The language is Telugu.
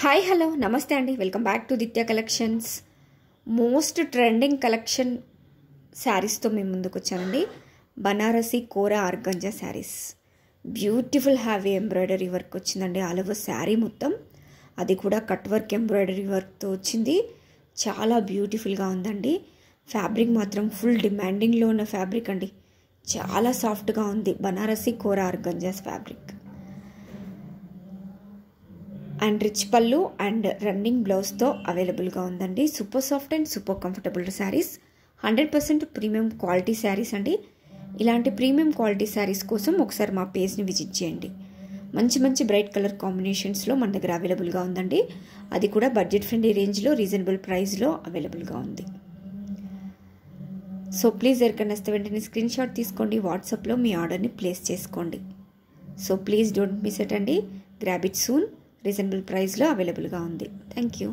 హాయ్ హలో నమస్తే అండి, welcome back to Ditya collections. Most trending collection శారీస్తో మేము ముందుకు వచ్చానండి. Banarasi kora organza saris, beautiful heavy embroidery work వచ్చిందండి. ఆల్ ఓవర్ శారీ మొత్తం, అది కూడా కట్ వర్క్ ఎంబ్రాయిడరీ వర్క్తో వచ్చింది. చాలా బ్యూటిఫుల్గా ఉందండి. ఫ్యాబ్రిక్ మాత్రం ఫుల్ డిమాండింగ్లో ఉన్న ఫ్యాబ్రిక్ అండి. చాలా సాఫ్ట్గా ఉంది బనారసి కోరా ఆర్గంజాస్ ఫ్యాబ్రిక్. అండ్ రిచ్ పళ్ళు అండ్ రన్నింగ్ బ్లౌజ్తో అవైలబుల్గా ఉందండి. Super soft and super comfortable saris, 100% premium quality saris అండి. ఇలాంటి ప్రీమియం క్వాలిటీ శారీస్ కోసం ఒకసారి మా పేజ్ని విజిట్ చేయండి. మంచి మంచి బ్రైట్ కలర్ కాంబినేషన్స్లో మన దగ్గర అవైలబుల్గా ఉందండి. అది కూడా బడ్జెట్ ఫ్రెండ్లీ రేంజ్లో, రీజనబుల్ ప్రైస్లో అవైలబుల్గా ఉంది. సో ప్లీజ్ ఎవరికైనా వస్తే వెంటనే స్క్రీన్ షాట్ తీసుకోండి, వాట్సాప్లో మీ ఆర్డర్ని ప్లేస్ చేసుకోండి. So please don't miss it అండి. Grab it soon. రీజనబుల్ ప్రైస్లో అవైలబుల్గా ఉంది. Thank you.